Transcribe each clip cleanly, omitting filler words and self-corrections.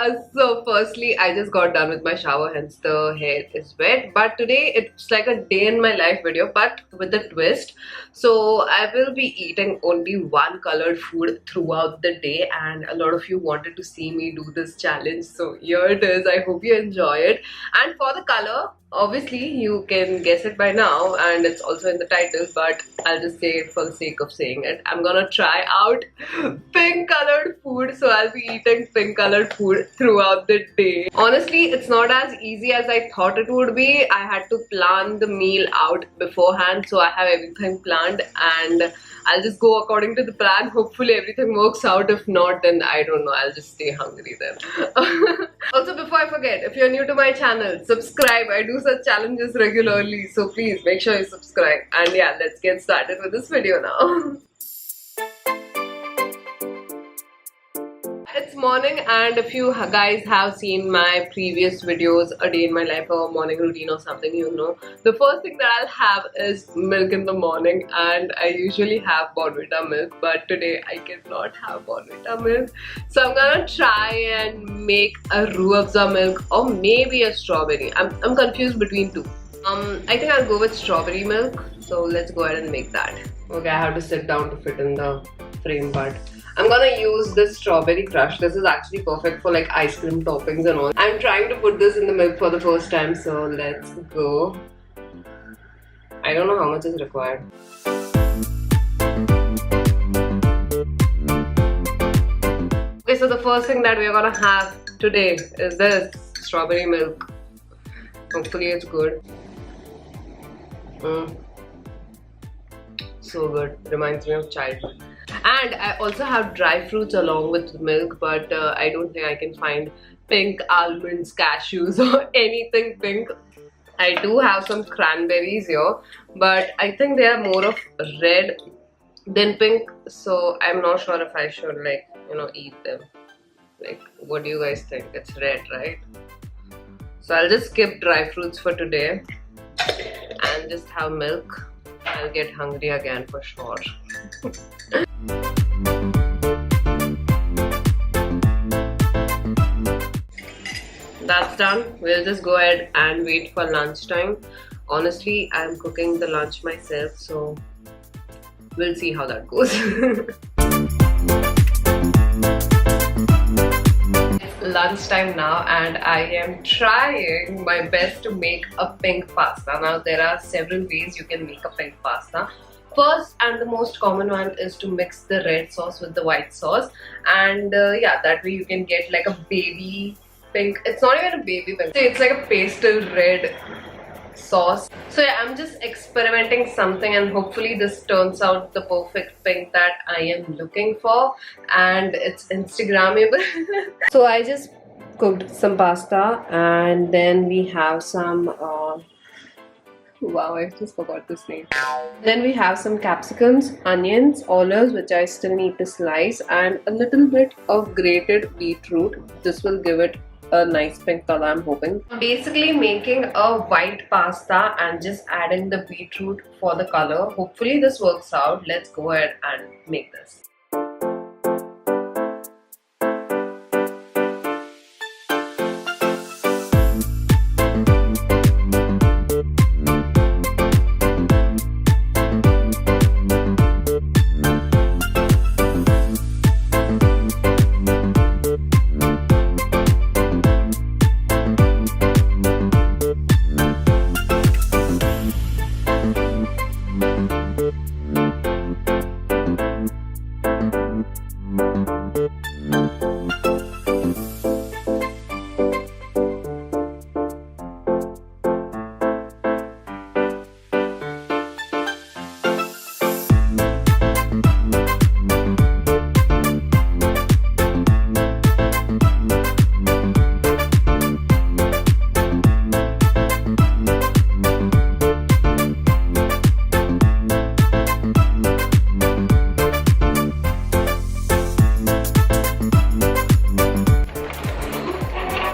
So firstly, I just got done with my shower, hence the hair is wet. But today it's like a day in my life video, but with a twist. So I will be eating only one colored food throughout the day, and a lot of you wanted to see me do this challenge. So here it is. I hope you enjoy it. And for the color, obviously you can guess it by now, and it's also in the title, but I'll just say it for the sake of saying it. I'm gonna try out pink colored food, so I'll be eating pink colored food throughout the day. Honestly, it's not as easy as I thought it would be. I had to plan the meal out beforehand, so I have everything planned and I'll just go according to the plan. Hopefully everything works out. If not, then I don't know, I'll just stay hungry then. Also, before I forget, if you're new to my channel, subscribe. I do such challenges regularly, so please make sure you subscribe. And yeah, let's get started with this video now. It's morning, and if you guys have seen my previous videos, a day in my life or morning routine or something, you know the first thing that I'll have is milk in the morning, and I usually have Bonvita milk, but today I cannot have Bonvita milk, so I'm gonna try and make a Ruh Afza milk or maybe a strawberry. I'm confused between two. I think I'll go with strawberry milk, so let's go ahead and make that. Okay, I have to sit down to fit in the frame, but I'm gonna use this strawberry crush. This is actually perfect for like ice cream toppings and all. I'm trying to put this in the milk for the first time, so let's go. I don't know how much is required. Okay, so the first thing that we're gonna have today is this strawberry milk. Hopefully it's good. So good. Reminds me of childhood. And I also have dry fruits along with milk, but I don't think I can find pink almonds, cashews or anything pink. I do have some cranberries here, but I think they are more of red than pink, so I'm not sure if I should eat them. Like, what do you guys think? It's red, right? So I'll just skip dry fruits for today and just have milk. I'll get hungry again for sure. That's done. We'll just go ahead and wait for lunchtime. Honestly, I'm cooking the lunch myself, so we'll see how that goes. It's lunchtime now, and I am trying my best to make a pink pasta. Now, there are several ways you can make a pink pasta. First and the most common one is to mix the red sauce with the white sauce, and yeah, that way you can get like a baby pink. It's not even a baby pink, it's like a pastel red sauce. So yeah, I'm just experimenting something, and hopefully this turns out the perfect pink that I am looking for, and it's Instagrammable. So I just cooked some pasta, and then we have some wow, I just forgot this name. Then we have some capsicums, onions, olives, which I still need to slice, and a little bit of grated beetroot. This will give it a nice pink color, I'm hoping. Basically making a white pasta and just adding the beetroot for the color. Hopefully this works out. Let's go ahead and make this.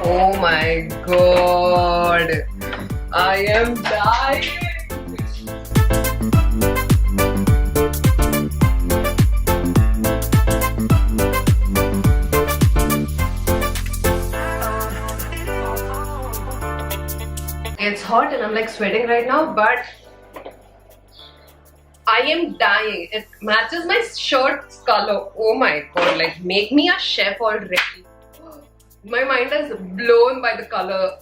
Oh my god, I am dying. It's hot and I'm like sweating right now, but I am dying. It matches my shirt's color. Oh my god, like make me a chef already. My mind is blown by the color.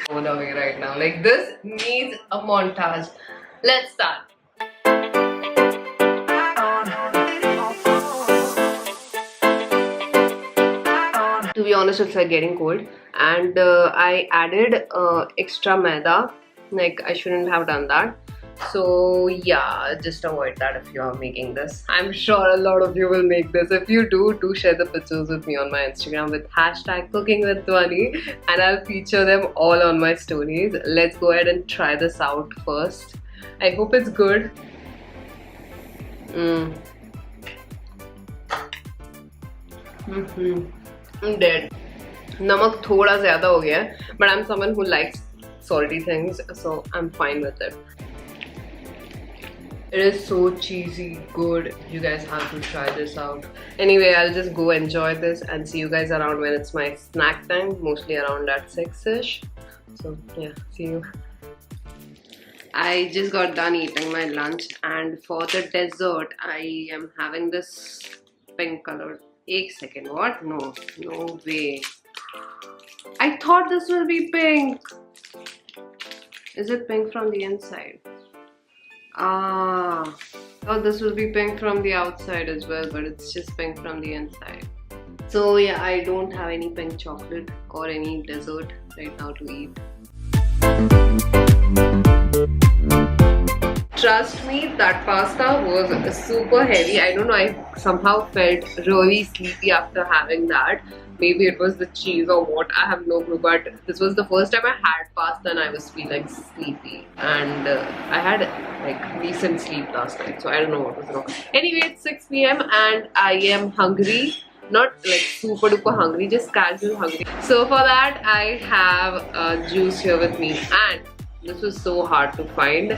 Blown away right now. Like this needs a montage. Let's start. To be honest, it's like getting cold, and I added extra maida. Like I shouldn't have done that. So yeah, just avoid that if you are making this. I'm sure a lot of you will make this. If you do share the pictures with me on my Instagram with #CookingWithDhwani, and I'll feature them all on my stories. Let's go ahead and try this out first. I hope it's good. I'm dead. Namak thoda zyada ho gaya hai, but I'm someone who likes salty things, so I'm fine with it. It is so cheesy, good. You guys have to try this out. Anyway, I'll just go enjoy this and see you guys around when it's my snack time, mostly around at 6ish. So yeah, see you. I just got done eating my lunch, and for the dessert, I am having this pink colored. Ek second, what? No way. I thought this will be pink. Is it pink from the inside? Ah, oh, this will be pink from the outside as well, but it's just pink from the inside. So yeah, I don't have any pink chocolate or any dessert right now to eat. Trust me, that pasta was super heavy. I don't know, I somehow felt really sleepy after having that. Maybe it was the cheese or what, I have no clue, but this was the first time I had pasta and I was feeling sleepy, and I had like decent sleep last night, so I don't know what was wrong. Anyway, it's 6 PM and I am hungry. Not like super duper hungry, just casual hungry. So for that, I have juice here with me, and this was so hard to find.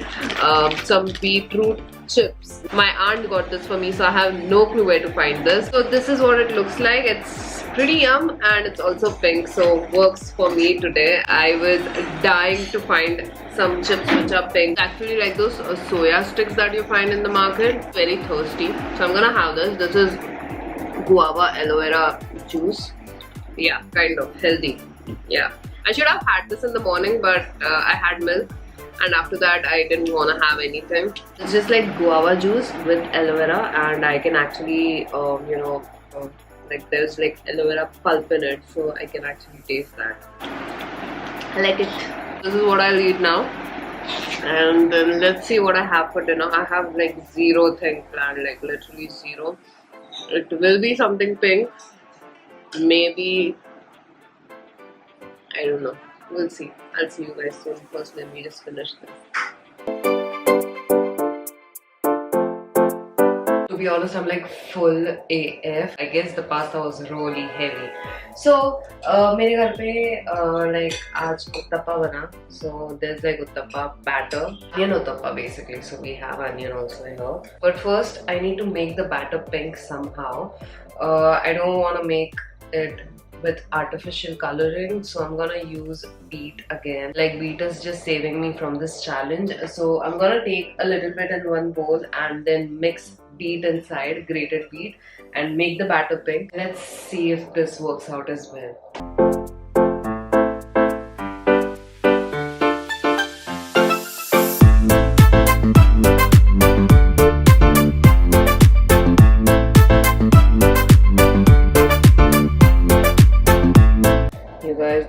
Some beetroot chips. My aunt got this for me, so I have no clue where to find this. So this is what it looks like. It's pretty yum, and it's also pink, so works for me today. I was dying to find some chips which are pink. Actually, like those soya sticks that you find in the market. Very thirsty, so I'm gonna have this. This is guava aloe vera juice. Yeah, kind of healthy. Yeah. I should have had this in the morning, but I had milk, and after that I didn't want to have anything. It's just like guava juice with aloe vera, and I can actually, like there's like aloe vera pulp in it, so I can actually taste that. I like it. This is what I'll eat now, and then let's see what I have for dinner. I have like zero thing planned, like literally zero. It will be something pink, maybe. I don't know. We'll see. I'll see you guys soon. First, let me just finish this. To be honest, I'm like full AF. I guess the pasta was really heavy. So, मेरे घर पे like आज uttappa बना. So there's like uttappa batter, onion uttappa basically. So we have onion also here. But first, I need to make the batter pink somehow. I don't want to make it with artificial coloring, so I'm gonna use beet again. Like beet is just saving me from this challenge, so I'm gonna take a little bit in one bowl and then mix beet inside, grated beet, and make the batter pink. Let's see if this works out as well.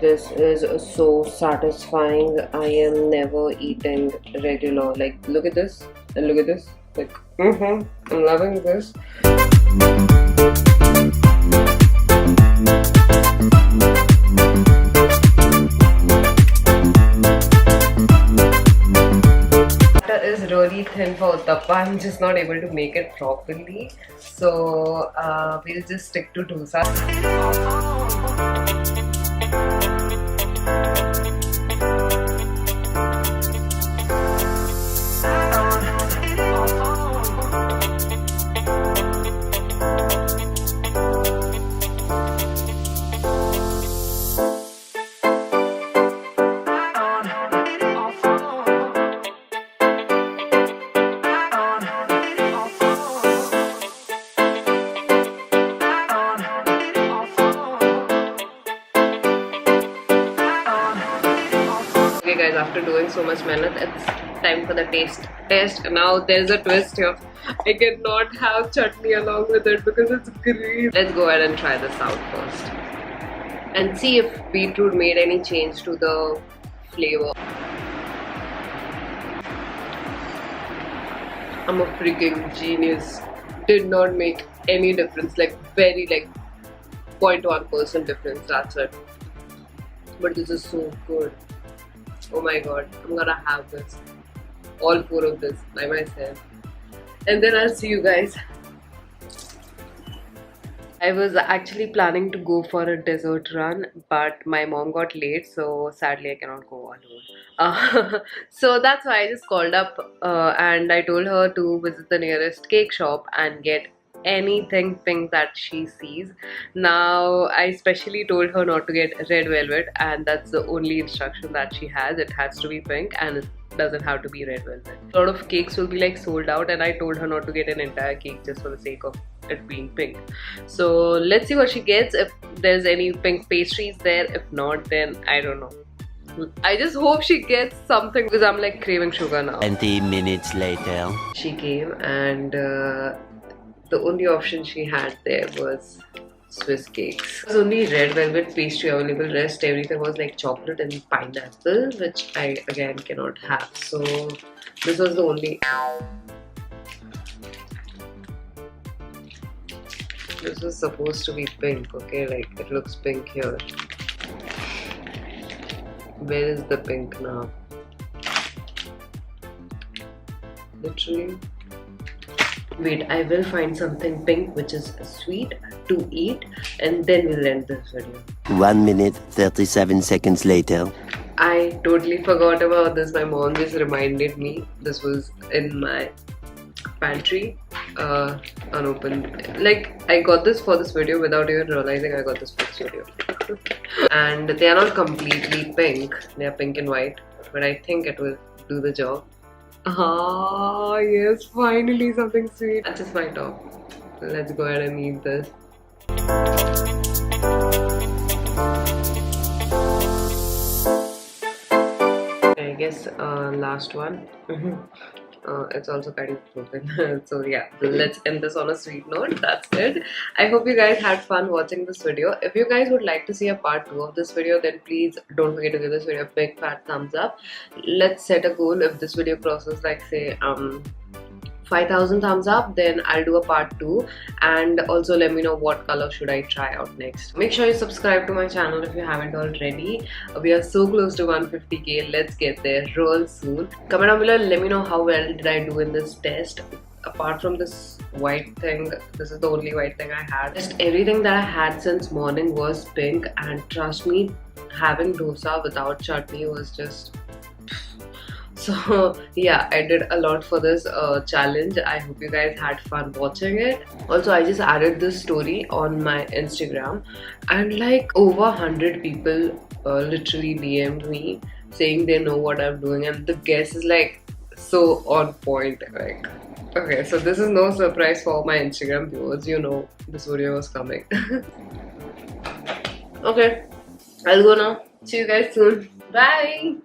This is so satisfying. I am never eating regular. Like, look at this and look at this. Like, I'm loving this. Butter is really thin for uttappa. I'm just not able to make it properly. So we'll just stick to dosa. Okay guys, after doing so much mehnat, it's time for the taste test. Now there's a twist here. I cannot have chutney along with it because it's green. Let's go ahead and try this out first and see if beetroot made any change to the flavor. I'm a freaking genius. Did not make any difference, like very like 0.1% difference, that's it. But this is so good. Oh my god, I'm gonna have this. All 4 of this by myself. And then I'll see you guys. I was actually planning to go for a dessert run, but my mom got late, so sadly I cannot go alone. So that's why I just called up and I told her to visit the nearest cake shop and get anything pink that she sees. Now I specially told her not to get red velvet, and that's the only instruction that she has. It has to be pink and it doesn't have to be red velvet. A lot of cakes will be like sold out, and I told her not to get an entire cake just for the sake of it being pink. So let's see what she gets, if there's any pink pastries there. If not, then I don't know. I just hope she gets something because I'm like craving sugar now. 20 minutes later. She came and the only option she had there was Swiss cakes. There was only red velvet pastry available. Rest everything was like chocolate and pineapple, which I again cannot have. So this was the only. This was supposed to be pink, okay? Like it looks pink here. Where is the pink now? Literally. Wait, I will find something pink which is sweet to eat, and then we'll end this video. 1 minute 37 seconds later. I totally forgot about this. My mom just reminded me. This was in my pantry, unopened. Like I got this for this video without even realizing I got this for this video. And they are not completely pink. They are pink and white, but I think it will do the job. Ah, yes, finally something sweet. That's just my top. Let's go ahead and eat this. I guess last one. It's also kind of broken. So yeah, let's end this on a sweet note. That's it. I hope you guys had fun watching this video. If you guys would like to see a part 2 of this video, then please don't forget to give this video a big fat thumbs up. Let's set a goal. If this video crosses like say 5,000 thumbs up, then I'll do a part 2, and also let me know what color should I try out next. Make sure you subscribe to my channel if you haven't already. We are so close to 150k. Let's get there real soon. Comment down below, let me know how well did I do in this test. Apart from this white thing, this is the only white thing I had. Just everything that I had since morning was pink, and trust me, having dosa without chutney was just... So yeah, I did a lot for this challenge. I hope you guys had fun watching it. Also, I just added this story on my Instagram, and like over 100 people literally DM'd me saying they know what I'm doing, and the guess is like so on point. Like, okay, so this is no surprise for my Instagram viewers. You know this video was coming. Okay, I'll go now. See you guys soon. Bye.